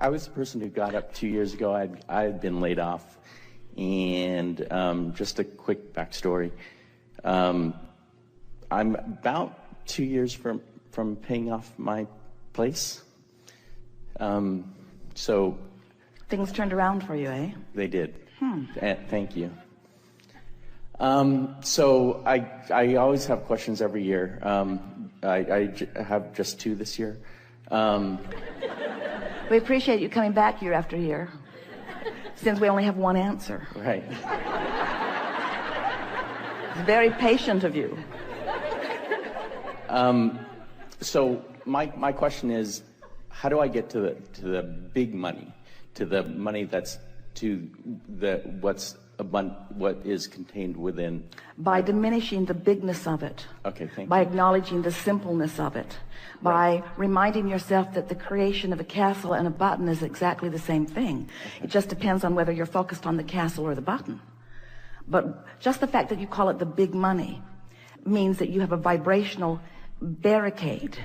I was the person who got up 2 years ago. I had been laid off, and just a quick backstory. I'm about 2 years from paying off my place. So things turned around for you, eh? They did. Thank you. So I always have questions every year. I have just 2 this year. We appreciate you coming back year after year, since we only have one answer. Right. It's very patient of you. So my question is, how do I get to the big money, to the money that's to what is contained within? By diminishing the bigness of it. Okay, thank you. By acknowledging the simpleness of it. By reminding yourself that the creation of a castle and a button is exactly the same thing. It just depends on whether you're focused on the castle or the button. But just the fact that you call it the big money means that you have a vibrational barricade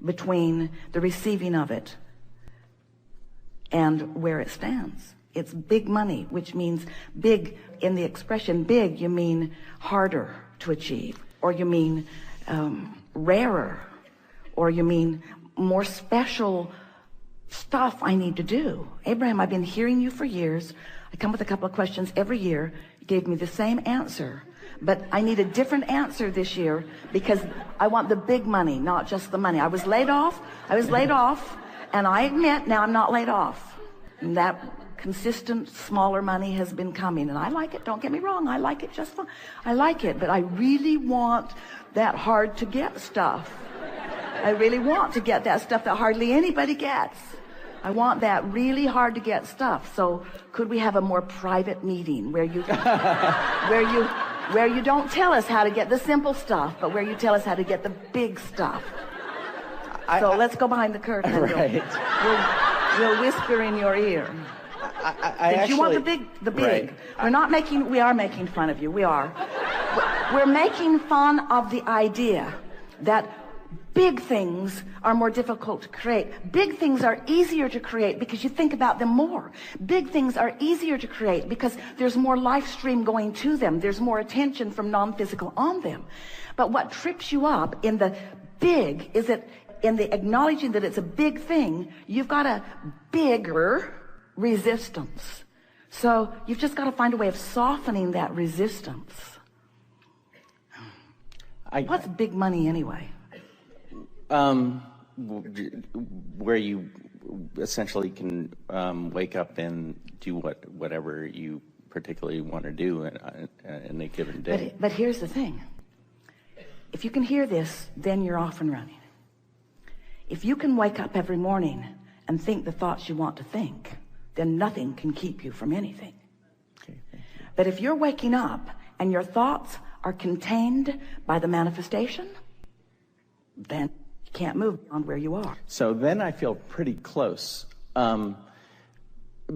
between the receiving of it and where it stands. It's big money, which means big. In the expression big, you mean harder to achieve, or you mean rarer, or you mean more special stuff I need to do. Abraham, I've been hearing you for years. I come with a couple of questions every year. You gave me the same answer, but I need a different answer this year because I want the big money, not just the money. I was laid off, and I admit now I'm not laid off. And that consistent smaller money has been coming, and I like it. Don't get me wrong, I like it just fine. I like it, but I really want that hard to get stuff. I really want to get that stuff that hardly anybody gets. I want that really hard to get stuff. So could we have a more private meeting where you where you don't tell us how to get the simple stuff, but where you tell us how to get the big stuff? So let's go behind the curtain. Right. We'll whisper in your ear. Did you want the big? Right. We are making fun of you. We are. We're making fun of the idea that big things are more difficult to create. Big things are easier to create because you think about them more. Big things are easier to create because there's more life stream going to them. There's more attention from non-physical on them. But what trips you up in the big is that in the acknowledging that it's a big thing, you've got a bigger resistance. So you've just got to find a way of softening that resistance. What's big money anyway? Where you essentially can wake up and do whatever you particularly want to do in a given day. But here's the thing. If you can hear this, then you're off and running. If you can wake up every morning and think the thoughts you want to think, then nothing can keep you from anything. Okay, thank you. But if you're waking up and your thoughts are contained by the manifestation, then you can't move beyond where you are. So then I feel pretty close,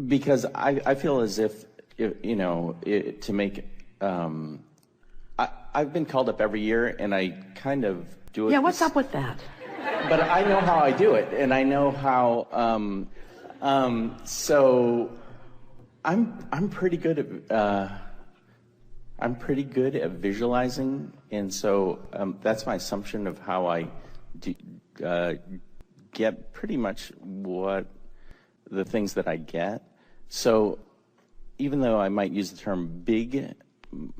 because I feel as if to make. I've been called up every year, and I kind of do it. Yeah, what's up with that? But I know how I do it, and I know how. So I'm pretty good at visualizing, and so that's my assumption of how I get pretty much what the things that I get. So even though I might use the term big,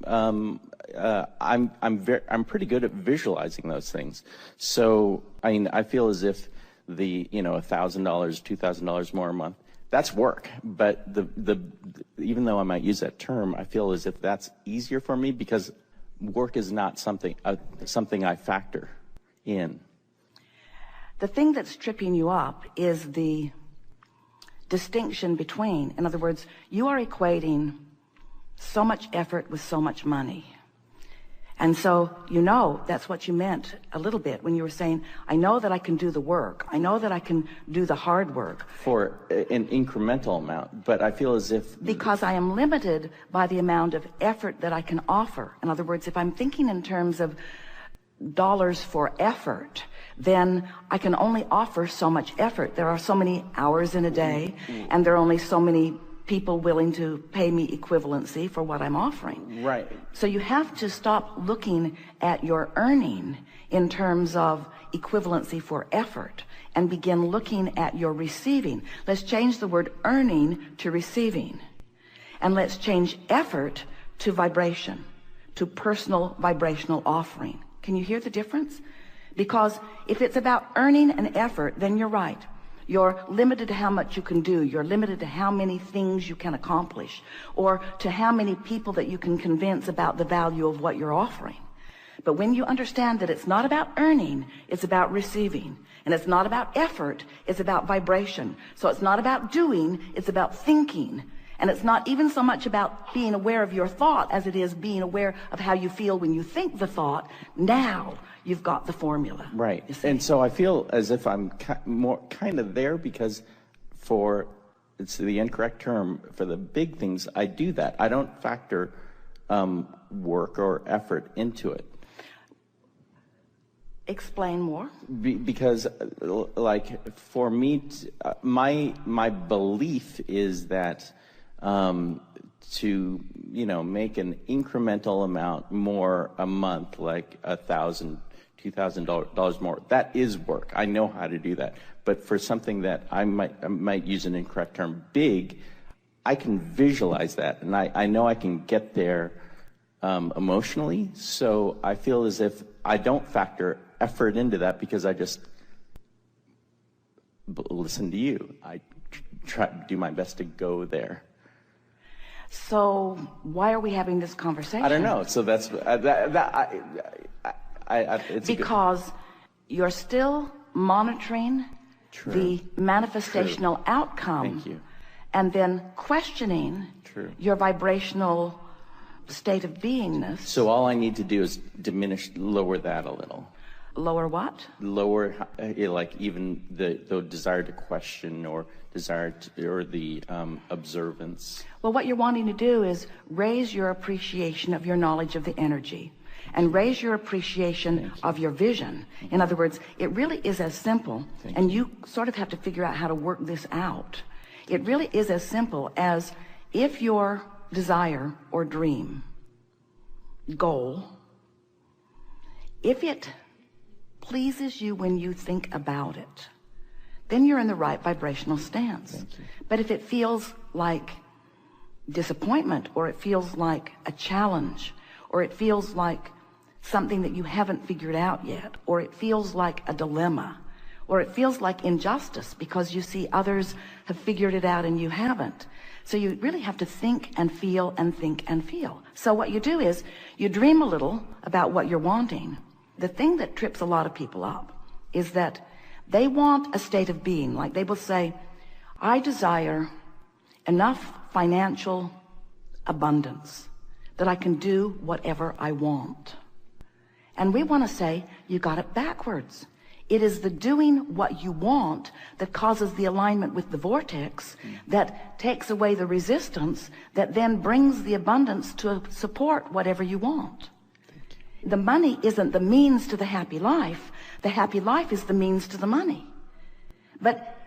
I'm pretty good at visualizing those things. So I feel as if the $1,000, $2,000 more a month, that's work. But even though I might use that term, I feel as if that's easier for me because work is not something I factor in. The thing that's tripping you up is the distinction between, in other words, you are equating so much effort with so much money. And so, that's what you meant a little bit when you were saying, I know that I can do the work. I know that I can do the hard work. For an incremental amount, but I feel as if... Because I am limited by the amount of effort that I can offer. In other words, if I'm thinking in terms of dollars for effort, then I can only offer so much effort. There are so many hours in a day, and there are only so many people willing to pay me equivalency for what I'm offering. Right. So you have to stop looking at your earning in terms of equivalency for effort and begin looking at your receiving. Let's change the word earning to receiving. And let's change effort to vibration, to personal vibrational offering. Can you hear the difference? Because if it's about earning an effort, then you're right. You're limited to how much you can do. You're limited to how many things you can accomplish, or to how many people that you can convince about the value of what you're offering. But when you understand that it's not about earning, it's about receiving. And it's not about effort, it's about vibration. So it's not about doing, it's about thinking. And it's not even so much about being aware of your thought as it is being aware of how you feel when you think the thought. Now you've got the formula. Right. And so I feel as if I'm more kind of there, because it's the incorrect term, for the big things, I do that. I don't factor work or effort into it. Explain more. Because, like, for me, my belief is that to make an incremental amount more a month, like $1,000, $2,000 more, that is work. I know how to do that. But for something that I might use an incorrect term, big, I can visualize that, and I know I can get there emotionally. So I feel as if I don't factor effort into that, because I just listen to you. I try to do my best to go there. So why are we having this conversation? I don't know. So that's it's because you're still monitoring the manifestational outcome. Thank you. And then questioning your vibrational state of beingness. So all I need to do is lower that a little. Lower what? Lower, like even the desire to question, or or the observance. Well, what you're wanting to do is raise your appreciation of your knowledge of the energy, and raise your appreciation of your vision. In other words, it really is as simple, and you sort of have to figure out how to work this out. It really is as simple as, if your desire or dream, goal, if it pleases you when you think about it, then you're in the right vibrational stance. But if it feels like disappointment, or it feels like a challenge, or it feels like something that you haven't figured out yet, or it feels like a dilemma, or it feels like injustice because you see others have figured it out and you haven't. So you really have to think and feel and think and feel. So what you do is you dream a little about what you're wanting. The thing that trips a lot of people up is that they want a state of being. Like, they will say, I desire enough financial abundance that I can do whatever I want. And we want to say, you got it backwards. It is the doing what you want that causes the alignment with the vortex, that takes away the resistance, that then brings the abundance to support whatever you want. The money isn't the means to the happy life. The happy life is the means to the money. But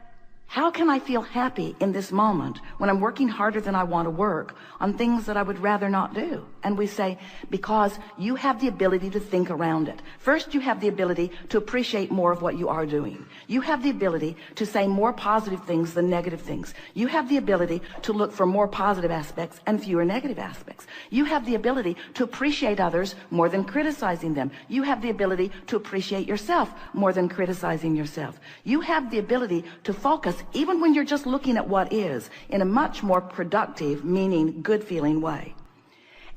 how can I feel happy in this moment when I'm working harder than I want to work on things that I would rather not do? And we say, because you have the ability to think around it. First, you have the ability to appreciate more of what you are doing. You have the ability to say more positive things than negative things. You have the ability to look for more positive aspects and fewer negative aspects. You have the ability to appreciate others more than criticizing them. You have the ability to appreciate yourself more than criticizing yourself. You have the ability to focus, even when you're just looking at what is, in a much more productive, meaning good feeling way.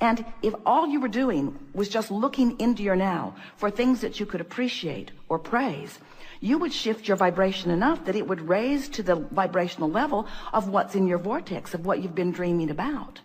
And if all you were doing was just looking into your now for things that you could appreciate or praise, you would shift your vibration enough that it would raise to the vibrational level of what's in your vortex, of what you've been dreaming about.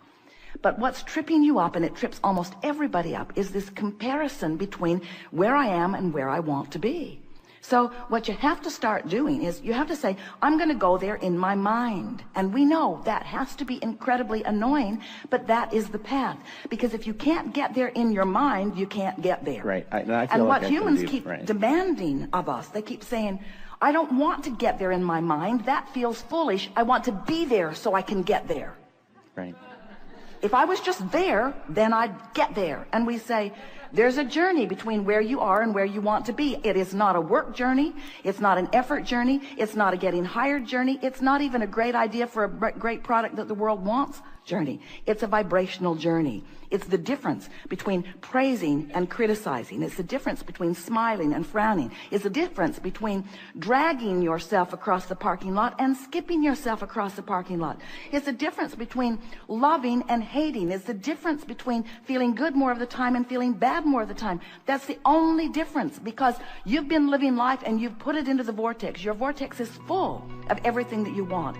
But what's tripping you up, and it trips almost everybody up, is this comparison between where I am and where I want to be. So what you have to start doing is you have to say, I'm going to go there in my mind. And we know that has to be incredibly annoying, but that is the path. Because if you can't get there in your mind, you can't get there. Right. I feel and like what humans keep demanding of us, they keep saying, I don't want to get there in my mind. That feels foolish. I want to be there so I can get there. Right. If I was just there, then I'd get there. And we say, there's a journey between where you are and where you want to be. It is not a work journey. It's not an effort journey. It's not a getting hired journey. It's not even a great idea for a great product that the world wants journey. It's a vibrational journey. It's the difference between praising and criticizing. It's the difference between smiling and frowning. It's the difference between dragging yourself across the parking lot and skipping yourself across the parking lot. It's the difference between loving and hating. It's the difference between feeling good more of the time and feeling bad more of the time. That's the only difference, because you've been living life and you've put it into the vortex. Your vortex is full of everything that you want.